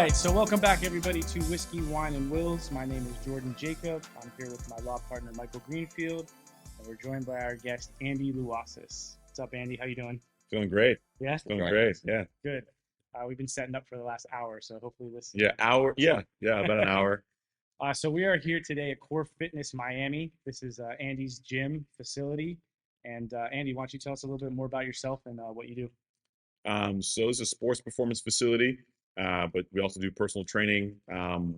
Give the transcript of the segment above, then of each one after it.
right, so welcome back everybody to Whiskey, Wine, and Wills. My name is Jordan Jacob. I'm here with my law partner Michael Greenfield, and we're joined by our guest Andy Luaces. What's up, Andy? How you doing? Feeling great. Yeah, Feeling great. Yeah. good. We've been setting up for the last hour, so hopefully this. Yeah. Hour. Yeah. Yeah. About an hour. So we are here today at Core Fitness Miami. This is Andy's gym facility. And Andy, why don't you tell us a little bit more about yourself and what you do? So it's a sports performance facility, but we also do personal training.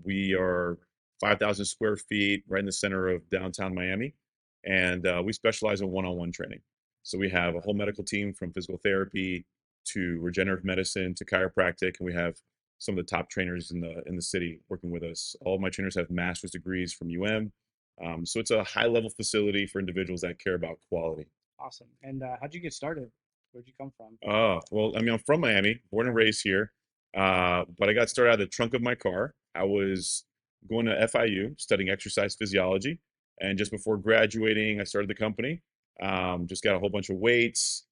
We are 5,000 square feet right in the center of downtown Miami, and we specialize in one-on-one training. So we have a whole medical team from physical therapy to regenerative medicine to chiropractic, and we have some of the top trainers in the city working with us. All of my trainers have master's degrees from UM. So it's a high-level facility for individuals that care about quality. Awesome. And how'd you get started? Where'd you come from? Oh, well, I mean, I'm from Miami, born and raised here. But I got started out of the trunk of my car. I was going to FIU studying exercise physiology. And just before graduating, I started the company. Just got a whole bunch of weights,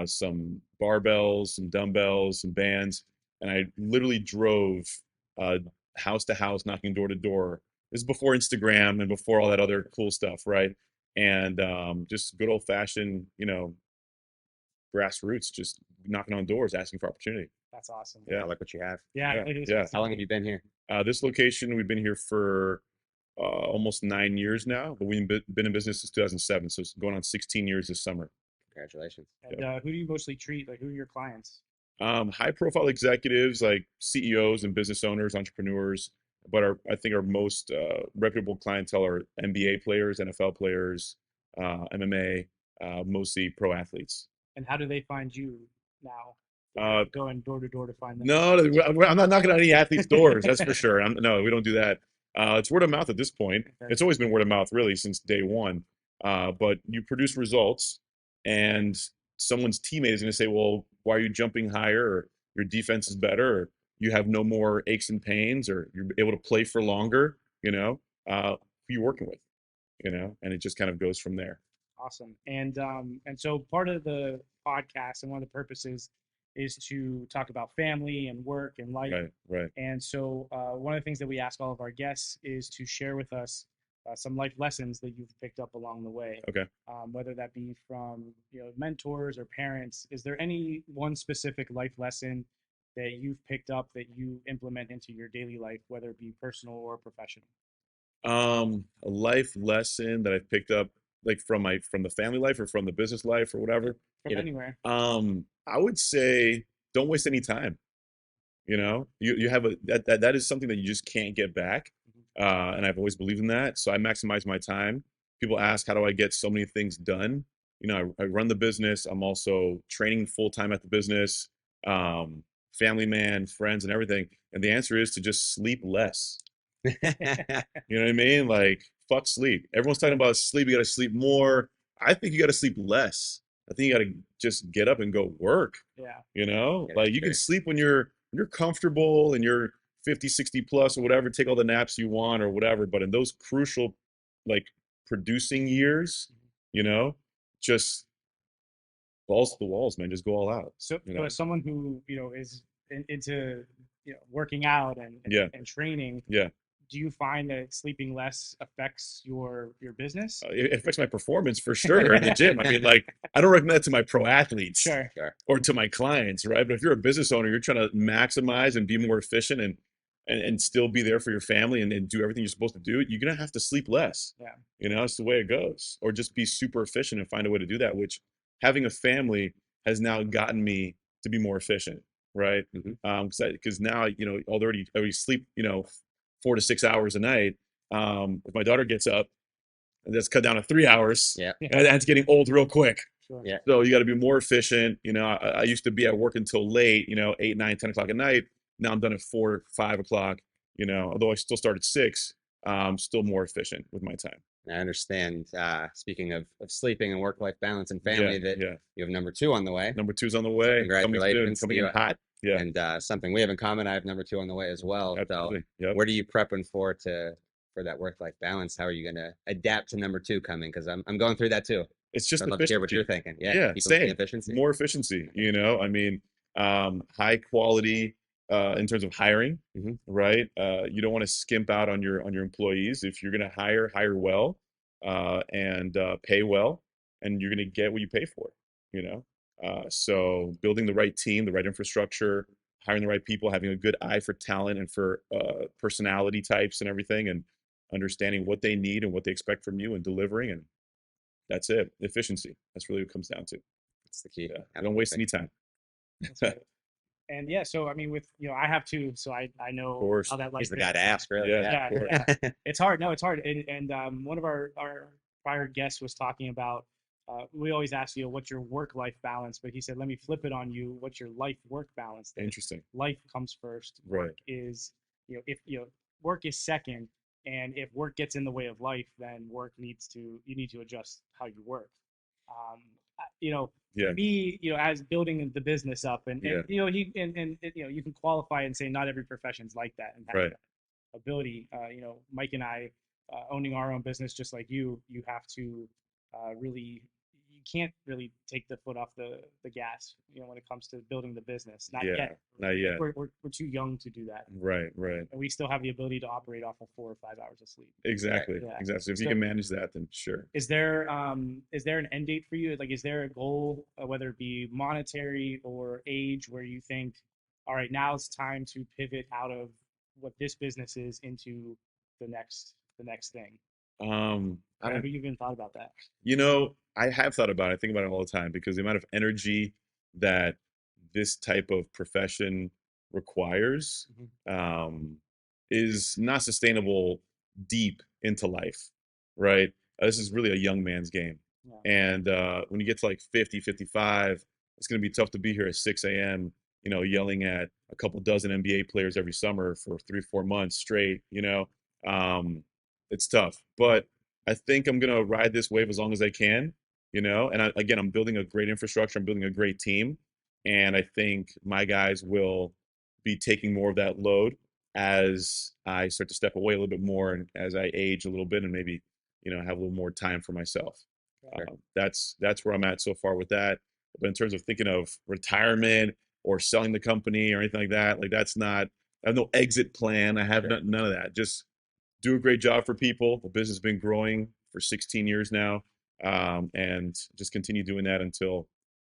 some barbells, some dumbbells, some bands. And I literally drove uh, house to house, knocking door to door. This is before Instagram and before all that other cool stuff, right? And just good old fashioned, grassroots, just knocking on doors, asking for opportunity. That's awesome. Yeah, I like what you have. Yeah, yeah, it is. yeah. How long have you been here? This location, we've been here for almost 9 years now, but we've been in business since 2007, so it's going on 16 years this summer. Congratulations. And who do you mostly treat? Like, who are your clients? High-profile executives like CEOs and business owners, entrepreneurs, but I think our most reputable clientele are NBA players, NFL players, MMA, mostly pro athletes. And how do they find you now? Uh, Going door to door to find them. No, I'm not knocking on any athletes' doors. That's for sure. No, we don't do that. It's word of mouth at this point. Okay. It's always been word of mouth, really, since day one. But you produce results, and someone's teammate is going to say, "Well, why are you jumping higher? Or your defense is better, or you have no more aches and pains, or you're able to play for longer." Who you working with? And it just kind of goes from there. Awesome. And so part of the podcast and one of the purposes is to talk about family and work and life. Right, right. And so one of the things that we ask all of our guests is to share with us some life lessons that you've picked up along the way. Okay. Whether that be from mentors or parents. Is there any one specific life lesson that you've picked up that you implement into your daily life, whether it be personal or professional? A life lesson that I've picked up, like from the family life or from the business life or whatever. From anywhere. I would say don't waste any time. You have that is something that you just can't get back. And I've always believed in that. So I maximize my time. People ask, how do I get so many things done? I run the business. I'm also training full time at the business, family man, friends, and everything. And the answer is to just sleep less. You know what I mean? Like, fuck sleep. Everyone's talking about sleep. You got to sleep more. I think you got to sleep less. I think you got to just get up and go work. Yeah. Yeah, Like you sure. can sleep when you're comfortable and you're 50, 60 plus or whatever, take all the naps you want or whatever. But in those crucial, like producing years, just balls to the walls, man. Just go all out. So, as someone who is into working out and Yeah. and training, Yeah. do you find that sleeping less affects your business? It affects my performance for sure in the gym. I mean, like, I don't recommend that to my pro athletes. Sure. Sure. Or to my clients, right? But if you're a business owner, you're trying to maximize and be more efficient and still be there for your family and do everything you're supposed to do, you're gonna have to sleep less. Yeah. It's the way it goes. Or just be super efficient and find a way to do that, which having a family has now gotten me to be more efficient, right? Mhm. Because now, already sleep, 4 to 6 hours a night. If my daughter gets up, and that's cut down to 3 hours, Yeah. and that's getting old real quick. Sure. Yeah. So you got to be more efficient. I used to be at work until late, 8, 9, 10 o'clock at night. Now I'm done at 4, 5 o'clock, although I still start at 6, still more efficient with my time. I understand. Speaking of sleeping and work-life balance and family, that Yeah. you have number 2 on the way. Number 2's on the way. Congratulations Coming to in you. hot. Yeah. And something we have in common, I have number 2 on the way as well. Absolutely. So Yep. what are you prepping for that work-life balance? How are you going to adapt to number 2 coming? Because I'm going through that too. It's just I'd love to hear what efficiency. you're thinking. Yeah. Yeah, Keep same. efficiency. More efficiency. I mean, high quality, in terms of hiring, Mhm. right? You don't want to skimp out on your employees. If you're going to hire well, and pay well, and you're going to get what you pay for. You know, so building the right team, the right infrastructure, hiring the right people, having a good eye for talent and for personality types and everything, and understanding what they need and what they expect from you and delivering, and that's it. Efficiency. That's really what it comes down to. That's the key. Yeah. Don't waste Absolutely. any time. That's right. And yeah, so I mean, with I have two, so I Of know course. how that life He's the is. guy to ask, really. Yeah, Yeah. of Yeah, course. it's hard. No, it's hard. And one of our prior guests was talking about. We always ask what's your work life balance, but he said, let me flip it on you. What's your life work balance? That Interesting. life comes first. Right. Work is if work is second, and if work gets in the way of life, then you need to adjust how you work. For Yeah. me, as building the business up, Yeah. you can qualify and say not every profession's like that and have Right. that ability. Mike and I, owning our own business, just like you have to really, you can't really take the foot off the gas, when it comes to building the business. Not Yeah. yet. Not I think yet. we're too young to do that, Right. Right. and we still have the ability to operate off of 4 or 5 hours of sleep. Exactly. Yeah. Exactly. So if you So can manage that, then sure. is there an end date for you? Like, is there a goal, whether it be monetary or age, where you think, all right, now it's time to pivot out of what this business is into the next thing? I Have don't, you even thought about that? I have thought about it. I think about it all the time because the amount of energy that this type of profession requires, Mhm. is not sustainable deep into life, right? This is really a young man's game. Yeah. And when you get to like 50, 55, it's going to be tough to be here at 6 a.m., yelling at a couple dozen NBA players every summer for 3, 4 months straight, it's tough. But I think I'm gonna ride this wave as long as I can, And again, I'm building a great infrastructure. I'm building a great team, and I think my guys will be taking more of that load as I start to step away a little bit more, and as I age a little bit, and maybe have a little more time for myself. Sure. That's where I'm at so far with that. But in terms of thinking of retirement or selling the company or anything like that, like that's not. I have no exit plan. I have Sure. none of that. Just do a great job for people. The business has been growing for 16 years now, and just continue doing that until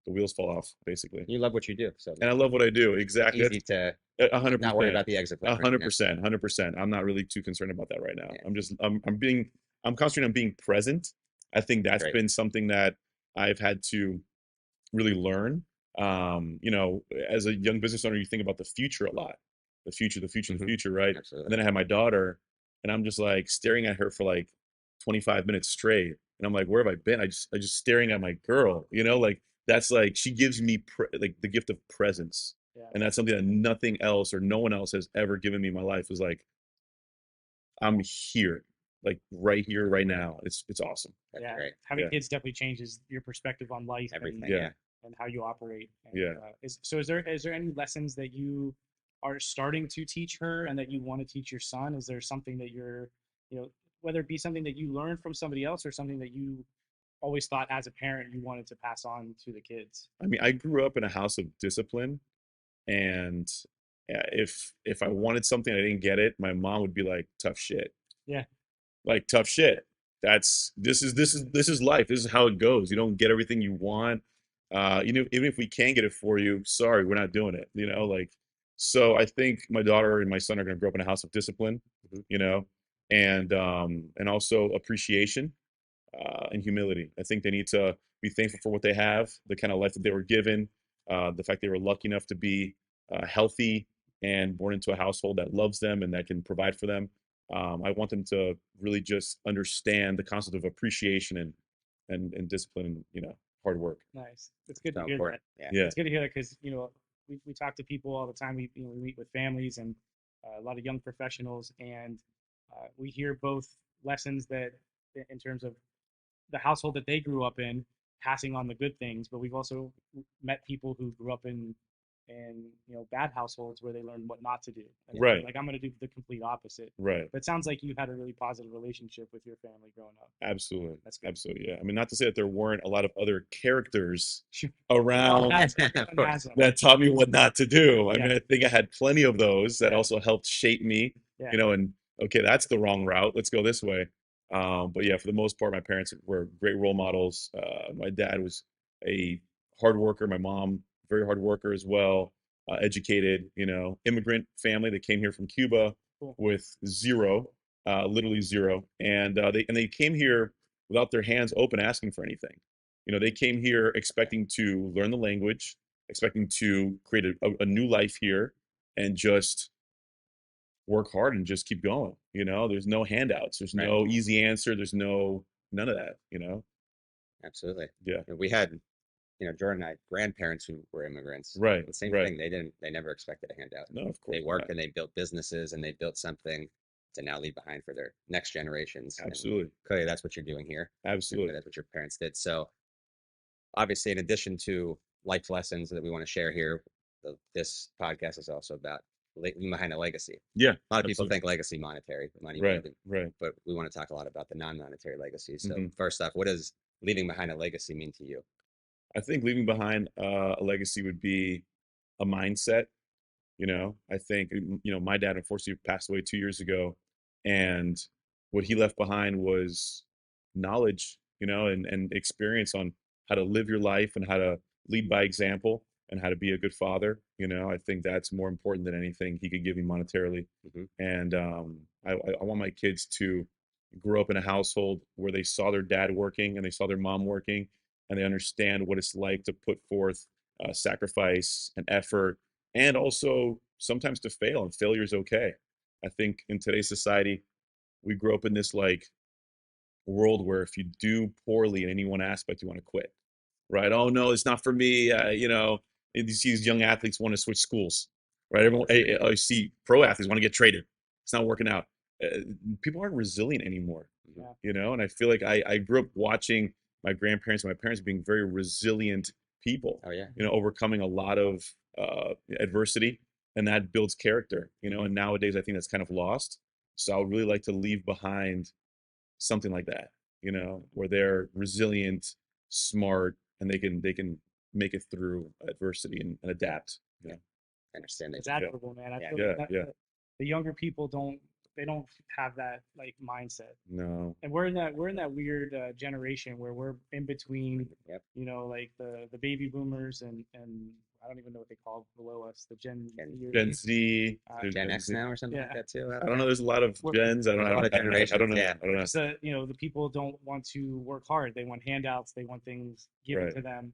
the wheels fall off, basically. You love what you do, so And I love what I do. Exactly. easy to That's a hundred not worry percent. about the exit plan. A Right? hundred Yeah. percent. 100%. I'm not really too concerned about that right now. Yeah. I'm concentrating on being present. I think that's Great. been something that I've had to really learn. As a young business owner, you think about the future a lot. The future, the future, the Mhm. future, right? And Absolutely. then I had my daughter, and I'm just like staring at her for like 25 minutes straight. And I'm like, where have I been? I just staring at my girl, like that's like she gives me like the gift of presence. Yeah. And that's something that nothing else or no one else has ever given me in my life is like, I'm here, like right here, right now. It's awesome. That's Yeah. great. Having Yeah. kids definitely changes your perspective on life Everything. and Yeah. Yeah. and how you operate. And, Yeah. is there any lessons that you are starting to teach her and that you want to teach your son? Is there something that whether it be something that you learned from somebody else or something that you always thought as a parent you wanted to pass on to the kids? I mean, I grew up in a house of discipline, and if I wanted something I didn't get it, my mom would be like, "Tough shit." Yeah. Like tough shit. This is life. This is how it goes. You don't get everything you want. Even if we can get it for you, sorry, we're not doing it. Like so. I think my daughter and my son are going to grow up in a house of discipline. Mhm. You know, and also appreciation, and humility. I think they need to be thankful for what they have, the kind of life that they were given, the fact they were lucky enough to be healthy and born into a household that loves them and that can provide for them. I want them to really just understand the concept of appreciation and discipline and hard work. Nice. It's good to So hear that. important. Yeah. Yeah, It's good to hear that because we talk to people all the time. We meet with families and a lot of young professionals, and we hear both lessons that in terms of the household that they grew up in, passing on the good things, but we've also met people who grew up in in bad households where they learn what not to do. And Right. like I'm going to do the complete opposite. Right. But it sounds like you had a really positive relationship with your family growing up. Absolutely. That's good. Absolutely. Yeah. I mean, not to say that there weren't a lot of other characters Sure. around Of course. that taught me what not to do. I Yeah. mean, I think I had plenty of those that Yeah. also helped shape me, Yeah. and okay, that's the wrong route. Let's go this way. But yeah, for the most part, my parents were great role models. My dad was a hard worker. My mom, very hard worker as well. Educated, immigrant family that came here from Cuba Cool. with zero, literally zero, and they came here without their hands open, asking for anything. They came here expecting to learn the language, expecting to create a new life here, and just work hard and just keep going. There's no handouts, there's Right. no easy answer, there's none of that. Absolutely. Yeah. We had, Jordan and I, grandparents who were immigrants. Right. The same Right. thing. They never expected a handout. No, of course They worked not. and they built businesses and they built something to now leave behind for their next generations. And Absolutely. clearly, that's what you're doing here. Absolutely. That's what your parents did. So, obviously, in addition to life lessons that we want to share here, this podcast is also about leaving behind a legacy. Yeah. A lot of people absolutely. think legacy monetary, money, Right. moving, Right. but we want to talk a lot about the non-monetary legacy. So, Mhm. first off, what does leaving behind a legacy mean to you? I think leaving behind a legacy would be a mindset. I think, my dad unfortunately passed away 2 years ago, and what he left behind was knowledge, and experience on how to live your life and how to lead by example and how to be a good father. I think that's more important than anything he could give me monetarily. Mhm. And I want my kids to grow up in a household where they saw their dad working and they saw their mom working, and they understand what it's like to put forth sacrifice and effort, and also sometimes to fail, and failure is okay. I think in today's society, we grow up in this like world where if you do poorly in any one aspect, you want to quit, right? Oh no, it's not for me. And you see these young athletes want to switch schools, right? Everyone, I see pro athletes want to get traded. It's not working out. People aren't resilient anymore, Yeah. And I feel like I grew up watching my grandparents and my parents being very resilient people, Oh yeah. overcoming a lot of adversity, and that builds character, and nowadays I think that's kind of lost. So I would really like to leave behind something like that, where they're resilient, smart, and they can make it through adversity and adapt. I understand that. It's admirable, man. I Yeah. feel Yeah, like that, yeah. the younger people don't have that like mindset. No. And we're in that weird generation where we're in between, Yep. like the baby boomers and I don't even know what they call below us, the Gen Gen- Z or Gen Z. Gen There's Gen Gen X Z. now or something like Yeah. that too. I don't know. There's a lot of We're- gens. I don't know. A lot of I don't know. generations, I yeah. don't know. just the people don't want to work hard. They want handouts. They want things given Right. to them.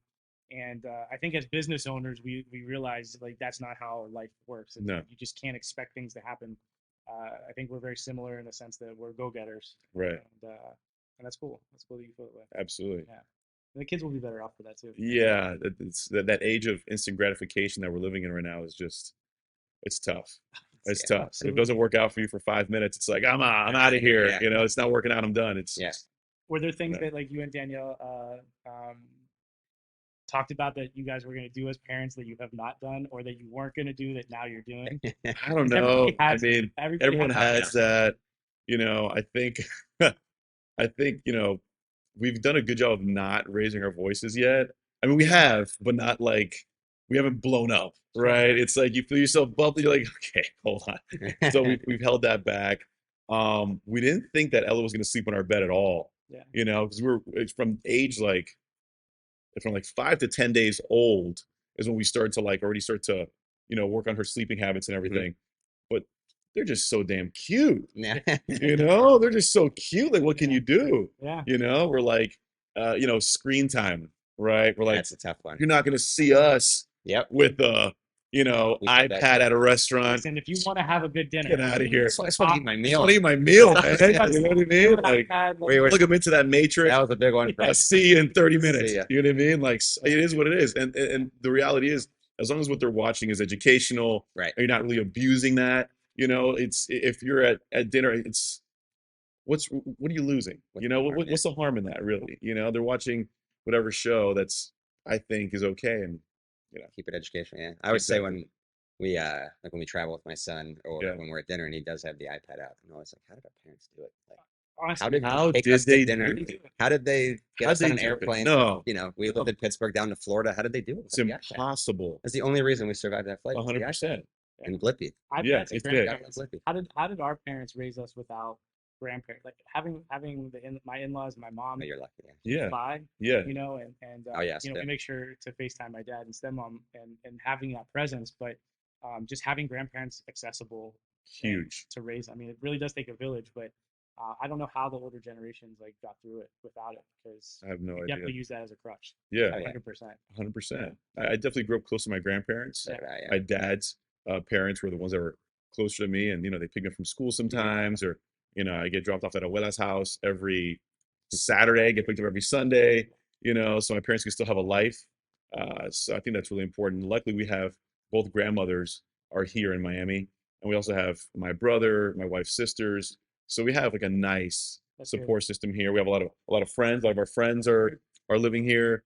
And I think as business owners, we realize like that's not how life works. No. You just can't expect things to happen. I think we're very similar in the sense that we're go-getters. Right. And that's cool. That's cool that you feel that way. Absolutely. Yeah. And the kids will be better off for that too. Yeah. It's that age of instant gratification that we're living in right now is just, it's tough. It's Yeah, tough. If it doesn't work out for you for 5 minutes, it's like I'm out of here. Yeah. It's not working out. I'm done. It's Yeah. Were there things Yeah. that like you and Danielle talked about that you guys were going to do as parents that you have not done, or that you weren't going to do that now you're doing? I don't know. Everybody has I mean, Everybody everyone has has that. I think, I think, we've done a good job of not raising our voices yet. I mean, we have, but not like we haven't blown up, right? It's like you feel yourself bubbly, you're like, okay, hold on. So we've held that back. We didn't think that Ella was going to sleep on our bed at all, Yeah. because it's from age like from like 5 to 10 days old is when we start to like already start to work on her sleeping habits and everything. But they're just so damn cute. Yeah. They're just so cute. Like, what can you do? Yeah. We're like, screen time, right? We're like, That's a tough one. you're not gonna see us Yep. with a, We said that iPad at a restaurant. And if you want to have a good dinner, Get out of here. I just want to eat my I meal. want to eat my meal, man. Yeah. You know what I You mean? and Like, iPad, We were- look them into that matrix. That was a big one. I'll see you in 30 minutes. See ya. You know what I mean? Like, it is what it is. And the reality is, as long as what they're watching is educational, Right. and you're not really abusing that, it's if you're at dinner, it's what are you losing? What's the harm, What's the harm in that, really? They're watching whatever show that's I think is okay, and Keep it educational. Yeah. I always say Exactly. when we like when we travel with my son or Yeah. when we're at dinner and he does have the iPad out, I'm always like, how did our parents do it? Like, Honestly, how did How they take did us to they dinner? do it? How did they get How'd us on they an do it? airplane? No, You know, we lived no, in Pittsburgh down to Florida. How did they do it? it's With the iPad. impossible. That's the only reason we survived that flight. Was the iPad 100%. and Blippi. Yeah, iPads and it's it. grandparents. Blippi. How did our parents raise us without grandparents? Like having my in-laws, my mom, Oh, you're lucky. Yeah. Yeah, by, yeah, you know, and Oh yes. you know, Yeah. we make sure to FaceTime my dad and stepmom and having that presence, but just having grandparents accessible and huge. to raise. I mean, it really does take a village, but I don't know how the older generations like got through it without it because I have no we idea. definitely use that as a crutch. Yeah, Oh, yeah. 100%. 100%. I definitely grew up close to my grandparents. So did I, yeah. My dad's parents were the ones that were closer to me, and they pick me up from school sometimes, or I get dropped off at abuela's house every Saturday, get picked up every Sunday. So my parents can still have a life. So I think that's really important. Luckily, we have both grandmothers are here in Miami, and we also have my brother, my wife's sisters. So we have like a nice That's good. support system here. We have a lot of friends. A lot of our friends are living here.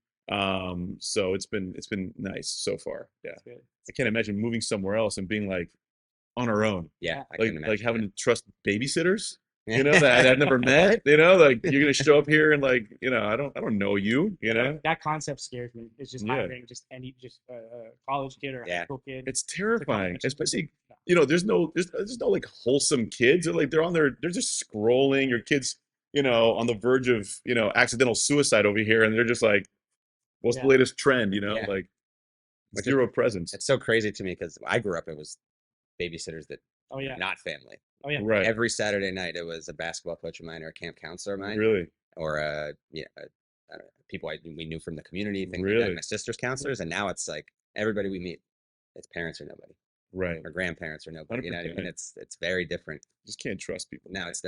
So it's been nice so far. Yeah. That's good. I can't imagine moving somewhere else and being like on our own. Yeah. I Like can imagine having to trust babysitters, that. that I've never met, like you're gonna show up here and like, I don't know you, That concept scares me. It's just Yeah. hiring just a college kid or a high Yeah. school kid. It's terrifying, connection. especially No. there's no like wholesome kids. They're just scrolling. Your kids, on the verge of accidental suicide over here, and they're just like, what's the Yeah. latest trend? Yeah. Like Which zero presence. It's so crazy to me because I grew up, it was babysitters that Oh yeah. not family. Oh yeah. Right. Every Saturday night, it was a basketball coach of mine or a camp counselor of mine Really. or I don't know, people we knew from the community, things like Really? that. My sister's counselors, and now it's like everybody we meet, it's parents or nobody, Right. or grandparents or nobody. You know what I mean? 100%. It's very different Just can't trust people. now. It's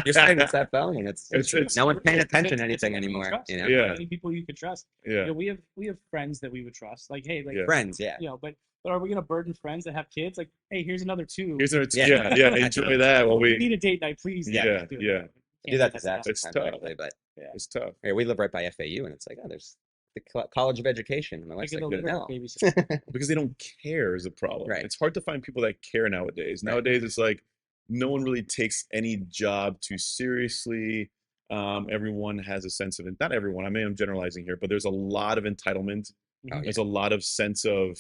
you're saying it's that phone, and it's no one's paying attention to anything It's anymore. trust. You know, Yeah. Any people you could trust. Yeah. You know, we have friends that we would trust. Like, hey, like Yeah. friends, yeah. you know, but are we gonna burden friends that have kids? Like, hey, here's another two. Here's our Yeah. yeah. Enjoy that while We we. need a date night, please. Yeah. do it. Yeah. I do that to Can't Zach It's sometimes, tough. actually, but Yeah. It's tough. hey, we live right by FAU, and it's like, oh, there's the College of Education. And my wife's Make it like, a little no. babysitter. Because they don't care is the problem. Right. It's hard to find people that care nowadays. Right. Nowadays, it's like no one really takes any job too seriously. Everyone has a sense of it. Not everyone. I mean, I'm generalizing here, but there's a lot of entitlement. Oh, There's a lot of sense of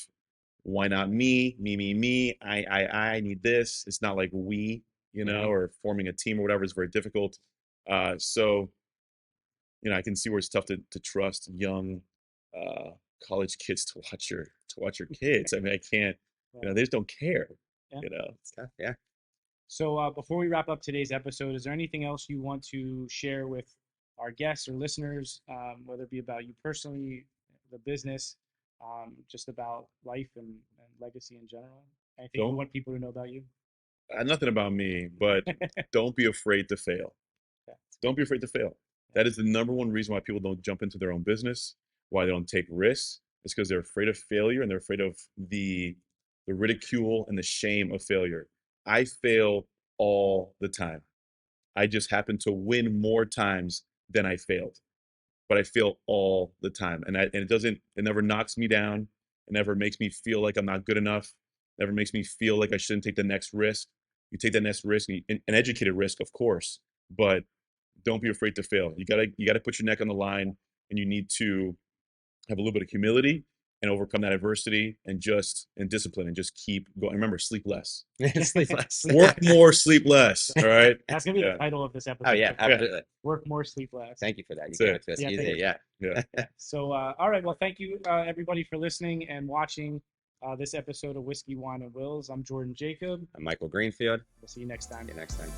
why not me, me. I need this. It's not like we, Yeah. or forming a team or whatever is very difficult. So I can see where it's tough to trust young college kids to watch your kids. I mean, I can't. They just don't care. Yeah. It's tough. Yeah. So before we wrap up today's episode, is there anything else you want to share with our guests or listeners, whether it be about you personally, the business, just about life and legacy in general? Anything you Don't- want people to know about you? Nothing about me, but don't be afraid to fail. Yeah. Don't be afraid to fail. That is the number one reason why people don't jump into their own business, why they don't take risks. It's because they're afraid of failure and they're afraid of the ridicule and the shame of failure. I fail all the time. I just happen to win more times than I failed, but I fail all the time, and it never knocks me down. It never makes me feel like I'm not good enough. It never makes me feel like I shouldn't take the next risk. You take that next risk, an educated risk, of course, but don't be afraid to fail. You gotta put your neck on the line, and you need to have a little bit of humility and overcome that adversity and discipline and just keep going. Remember, sleep less. Sleep less. Work more, sleep less. All right. That's gonna be Yeah. the title of this episode. Oh yeah, absolutely. Work more, sleep less. Thank you for that. You That's gave it. it to us Yeah, easy. thank you. Yeah. So, all right. Well, thank you, everybody, for listening and watching this episode of Whiskey, Wine, and Wills. I'm Jordan Jacob. I'm Michael Greenfield. We'll see you next time. See you next time.